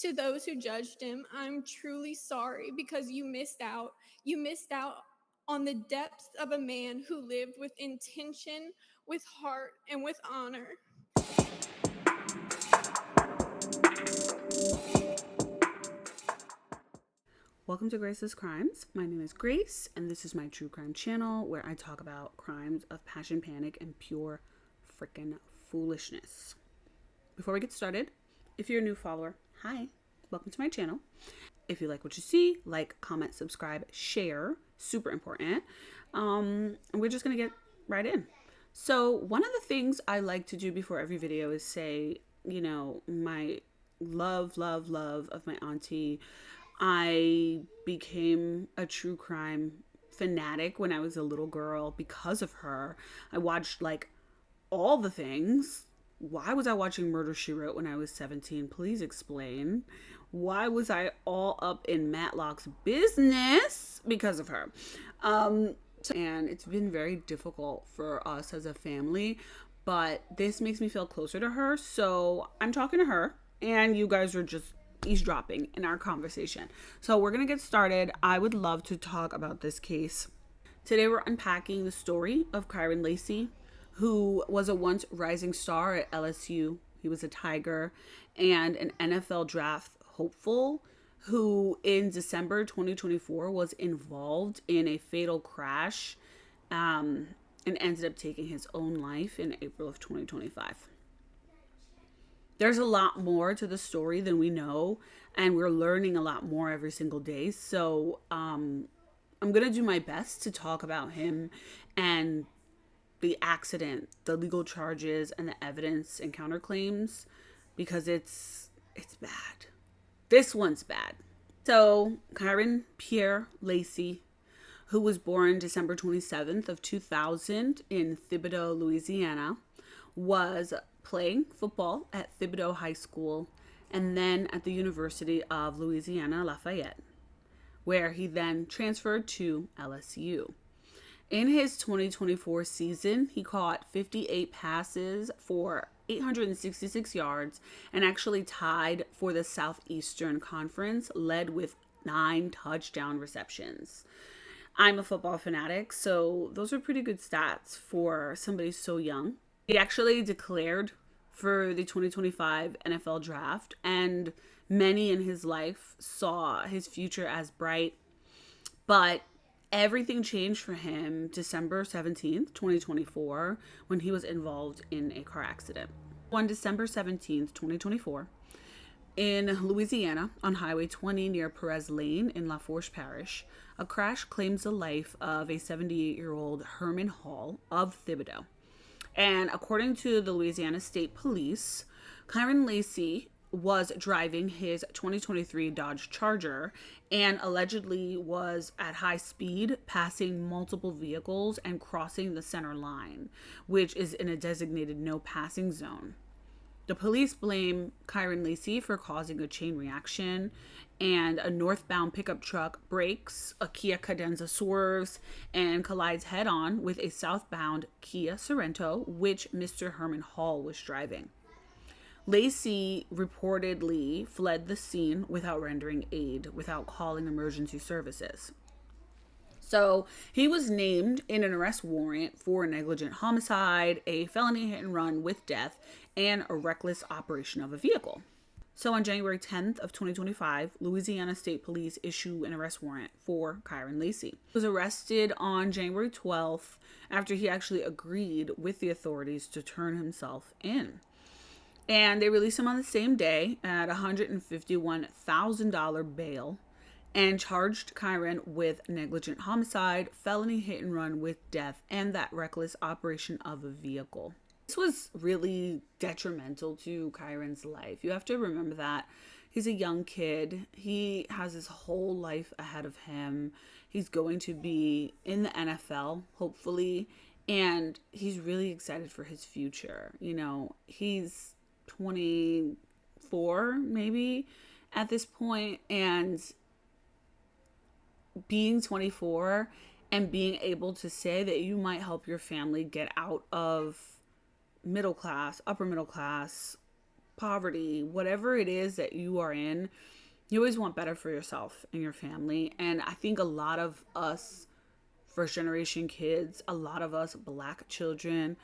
To those who judged him, I'm truly sorry because you missed out. You missed out on the depths of a man who lived with intention, with heart, and with honor. Welcome to Grace's Crimes. My name is Grace, and this is my true crime channel where I talk about crimes of passion, panic, and pure freaking foolishness. Before we get started, if you're a new follower, hi, welcome to my channel. If you like what you see, like, comment, subscribe, share, super important. And we're just gonna get right in. So one of the things I like to do before every video is say, my love of my auntie. I became a true crime fanatic when I was a little girl because of her. I watched like all the things. Why was I watching Murder, She Wrote when I was 17? Please explain. Why was I all up in Matlock's business? Because of her. And it's been very difficult for us as a family, but this makes me feel closer to her. So I'm talking to her, and you guys are just eavesdropping in our conversation. So we're going to get started. I would love to talk about this case. Today we're unpacking the story of Kyren Lacy, who was a once rising star at LSU. He was a Tiger and an NFL draft hopeful who in December 2024 was involved in a fatal crash and ended up taking his own life in April of 2025. There's a lot more to the story than we know, and we're learning a lot more every single day. So I'm going to do my best to talk about him and the accident, the legal charges, and the evidence and counterclaims, because it's bad. This one's bad. So Kyren Pierre Lacy, who was born December 27th of 2000 in Thibodaux, Louisiana, was playing football at Thibodaux High School and then at the University of Louisiana Lafayette, where he then transferred to LSU. In his 2024 season, he caught 58 passes for 866 yards and actually tied for the Southeastern Conference, led with 9 touchdown receptions. I'm a football fanatic, so those are pretty good stats for somebody so young. He actually declared for the 2025 NFL draft, and many in his life saw his future as bright. But everything changed for him December 17th, 2024, when he was involved in a car accident. On December 17th, 2024, in Louisiana, on Highway 20 near Perez Lane in Lafourche Parish, a crash claims the life of a 78-year-old Herman Hall of Thibodaux. And according to the Louisiana State Police, Kyren Lacy was driving his 2023 Dodge Charger and allegedly was at high speed, passing multiple vehicles and crossing the center line, which is in a designated no passing zone. The police blame Kyren Lacy for causing a chain reaction, and a northbound pickup truck brakes, a Kia Cadenza swerves, and collides head-on with a southbound Kia Sorento, which Mr. Herman Hall was driving. Lacy reportedly fled the scene without rendering aid, without calling emergency services. So he was named in an arrest warrant for negligent homicide, a felony hit and run with death, and a reckless operation of a vehicle. So on January 10th of 2025, Louisiana State Police issue an arrest warrant for Kyren Lacy. He was arrested on January 12th after he actually agreed with the authorities to turn himself in. And they released him on the same day at $151,000 bail and charged Kyren with negligent homicide, felony hit and run with death, and that reckless operation of a vehicle. This was really detrimental to Kyren's life. You have to remember that he's a young kid. He has his whole life ahead of him. He's going to be in the NFL, hopefully, and he's really excited for his future. He's 24 maybe at this point, and being 24 and being able to say that you might help your family get out of upper middle class poverty, whatever it is that you are in, you always want better for yourself and your family. And I think a lot of us first generation kids, a lot of us black children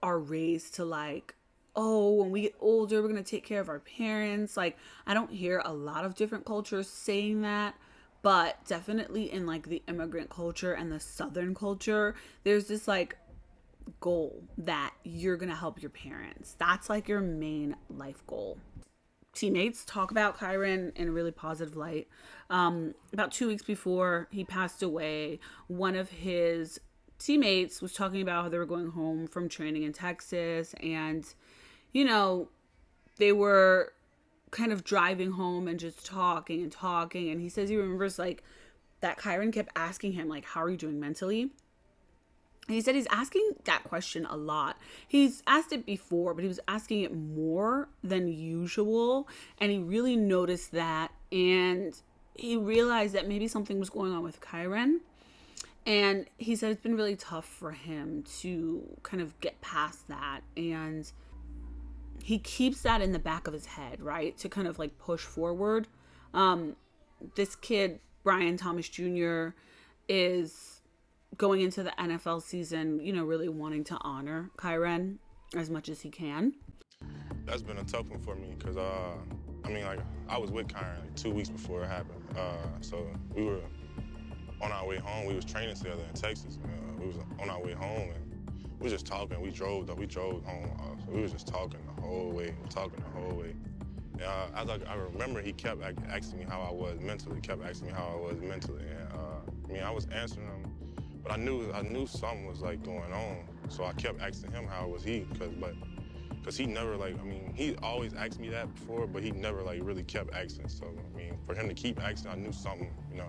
are raised to like, oh, when we get older, we're going to take care of our parents. Like, I don't hear a lot of different cultures saying that, but definitely in like the immigrant culture and the Southern culture, there's this like goal that you're going to help your parents. That's like your main life goal. Teammates talk about Kyren in a really positive light. About 2 weeks before he passed away, one of his teammates was talking about how they were going home from training in Texas, and you know, they were kind of driving home and just talking and talking, and he says he remembers like that Kyren kept asking him like, how are you doing mentally? And he said he's asking that question a lot. He's asked it before, but he was asking it more than usual. And he really noticed that. And he realized that maybe something was going on with Kyren. And he said it's been really tough for him to kind of get past that. And he keeps that in the back of his head, right? To kind of like push forward. This kid, Brian Thomas Jr., is going into the NFL season, you know, really wanting to honor Kyren as much as he can. That's been a tough one for me because, I mean, like, I was with Kyren like 2 weeks before it happened. So we were on our way home. We was training together in Texas. We was on our way home, and we was just talking. We drove home. So we was just talking the whole way. I remember he kept asking me how I was mentally. And, I mean, I was answering him. But I knew something was like going on, so I kept asking him how was he, because he never like, I mean, he always asked me that before, but he never like really kept asking. So I mean, for him to keep asking, I knew something, you know.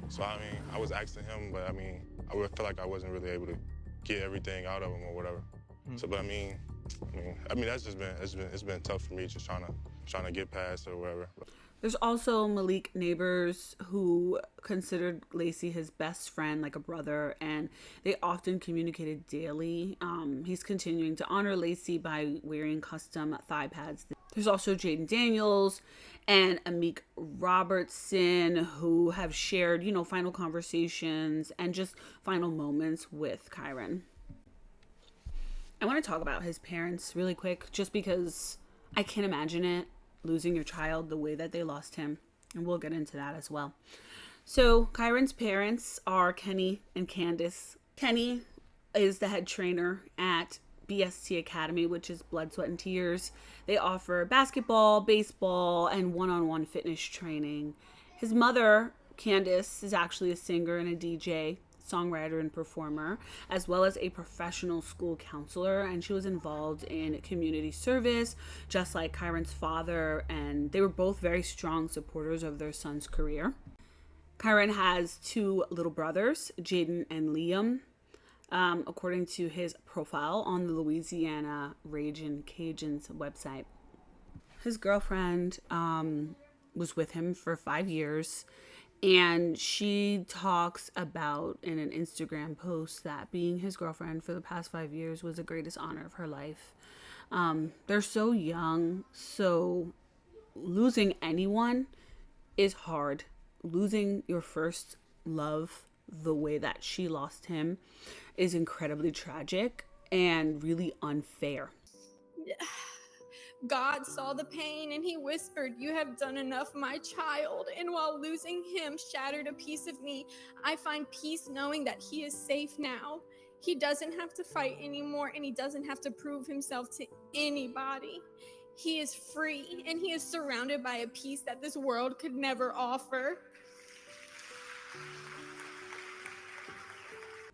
So I mean, I was asking him, but I mean, I would feel like I wasn't really able to get everything out of him or whatever. Mm-hmm. So, but I mean, that's just it's been tough for me just trying to get past it or whatever. There's also Malik Neighbors, who considered Lacy his best friend, like a brother, and they often communicated daily. He's continuing to honor Lacy by wearing custom thigh pads. There's also Jaden Daniels and Amik Robertson, who have shared, you know, final conversations and just final moments with Kyren. I want to talk about his parents really quick, just because I can't imagine it. Losing your child the way that they lost him, and we'll get into that as well. So Kyren's parents are Kenny and Candace. Kenny is the head trainer at BST Academy, which is Blood, Sweat, and Tears. They offer basketball, baseball, and one-on-one fitness training. His mother, Candace, is actually a singer and a DJ, songwriter and performer, as well as a professional school counselor, and she was involved in community service just like Kyren's father, and they were both very strong supporters of their son's career. Kyren has 2 little brothers, Jaden and Liam, according to his profile on the Louisiana Ragin' Cajuns website. His girlfriend was with him for 5 years. And she talks about in an Instagram post that being his girlfriend for the past 5 years was the greatest honor of her life. They're so young, so losing anyone is hard. Losing your first love the way that she lost him is incredibly tragic and really unfair. God saw the pain and he whispered, "You have done enough, my child." And while losing him shattered a piece of me, I find peace knowing that he is safe now. He doesn't have to fight anymore, and he doesn't have to prove himself to anybody. He is free, and he is surrounded by a peace that this world could never offer.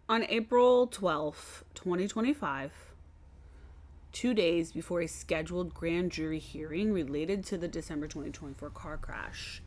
On April 12th, 2025, 2 days before a scheduled grand jury hearing related to the December 2024 car crash,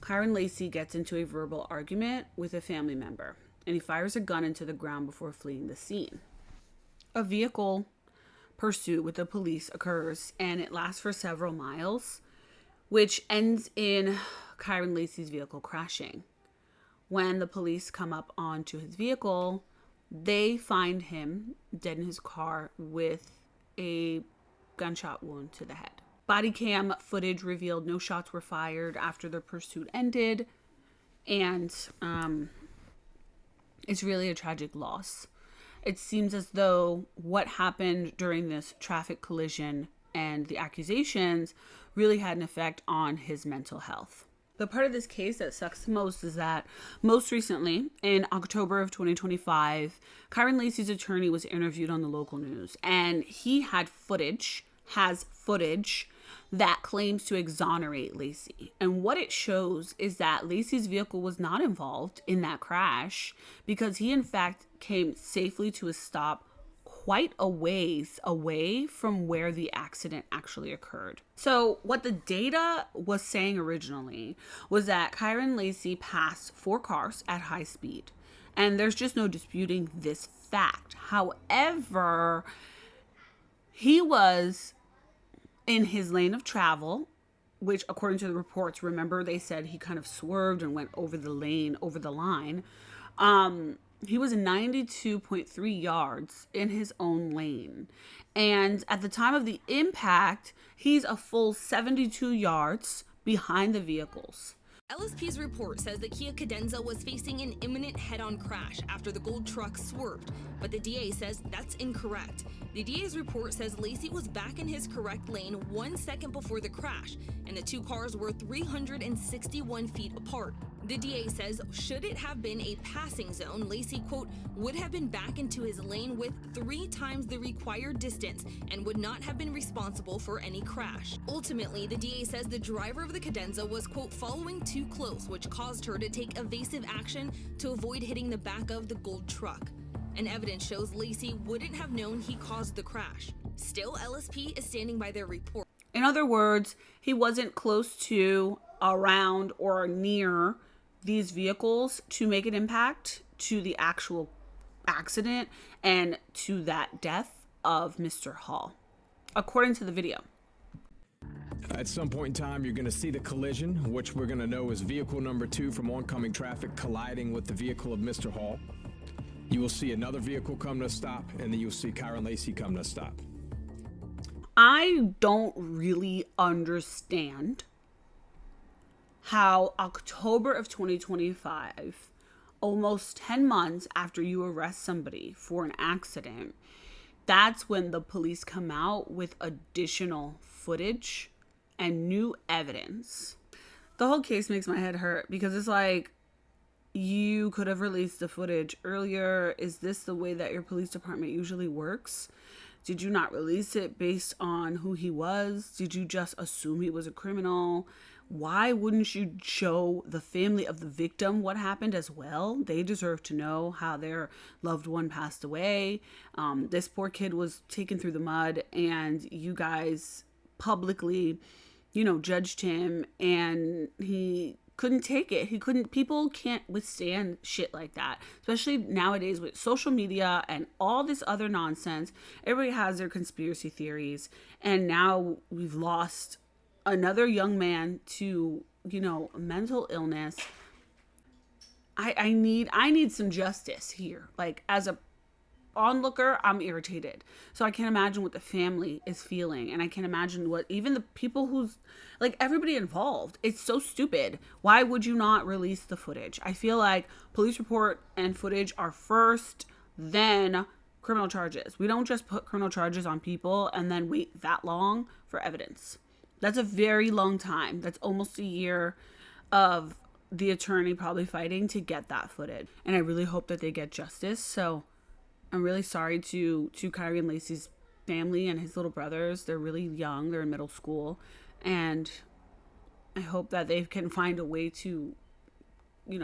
Kyren Lacy gets into a verbal argument with a family member, and he fires a gun into the ground before fleeing the scene. A vehicle pursuit with the police occurs, and it lasts for several miles, which ends in Kyren Lacy's vehicle crashing. When the police come up onto his vehicle, they find him dead in his car with a gunshot wound to the head. Body cam footage revealed no shots were fired after the pursuit ended. And it's really a tragic loss. It seems as though what happened during this traffic collision and the accusations really had an effect on his mental health. The part of this case that sucks the most is that most recently, in October of 2025, Kyren Lacy's attorney was interviewed on the local news, and he has footage that claims to exonerate Lacy. And what it shows is that Lacy's vehicle was not involved in that crash because he in fact came safely to a stop quite a ways away from where the accident actually occurred. So what the data was saying originally was that Kyren Lacy passed 4 cars at high speed. And there's just no disputing this fact. However, he was in his lane of travel, which according to the reports, remember they said he kind of swerved and went over the line. He was 92.3 yards in his own lane. And at the time of the impact, he's a full 72 yards behind the vehicles. LSP's report says the Kia Cadenza was facing an imminent head-on crash after the gold truck swerved, but the DA says that's incorrect. The DA's report says Lacy was back in his correct lane 1 second before the crash, and the 2 cars were 361 feet apart. The DA says, should it have been a passing zone, Lacy, quote, would have been back into his lane with 3 times the required distance and would not have been responsible for any crash. Ultimately, the DA says the driver of the Cadenza was, quote, following too close, which caused her to take evasive action to avoid hitting the back of the gold truck. And evidence shows Lacy wouldn't have known he caused the crash. Still, LSP is standing by their report. In other words, he wasn't close to, around, or near these vehicles to make an impact to the actual accident and to that death of Mr. Hall, according to the video. At some point in time, you're going to see the collision, which we're going to know is vehicle number 2 from oncoming traffic colliding with the vehicle of Mr. Hall. You will see another vehicle come to a stop, and then you'll see Kyren Lacy come to a stop. I don't really understand how October of 2025, almost 10 months after you arrest somebody for an accident, that's when the police come out with additional footage and new evidence. The whole case makes my head hurt because it's like, you could have released the footage earlier. Is this the way that your police department usually works? Did you not release it based on who he was? Did you just assume he was a criminal? Why wouldn't you show the family of the victim what happened as well? They deserve to know how their loved one passed away. This poor kid was taken through the mud, and you guys publicly, judged him, and he couldn't take it. People can't withstand shit like that, especially nowadays with social media and all this other nonsense. Everybody has their conspiracy theories, and now we've lost another young man to, mental illness. I need some justice here. Like, as a onlooker, I'm irritated. So I can't imagine what the family is feeling, and I can't imagine what even the people who's everybody involved. It's so stupid. Why would you not release the footage? I feel like police report and footage are first, then criminal charges. We don't just put criminal charges on people and then wait that long for evidence. That's a very long time. That's almost a year of the attorney probably fighting to get that footage. And I really hope that they get justice. So I'm really sorry to Kyren Lacy's family and his little brothers. They're really young. They're in middle school. And I hope that they can find a way to,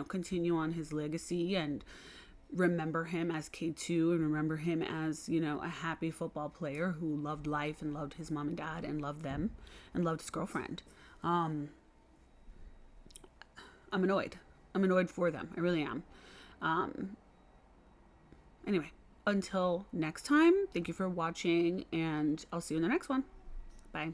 continue on his legacy and remember him as K2 and remember him as, a happy football player who loved life and loved his mom and dad and loved them and loved his girlfriend. I'm annoyed. I'm annoyed for them. I really am. Anyway, until next time, thank you for watching, and I'll see you in the next one. Bye.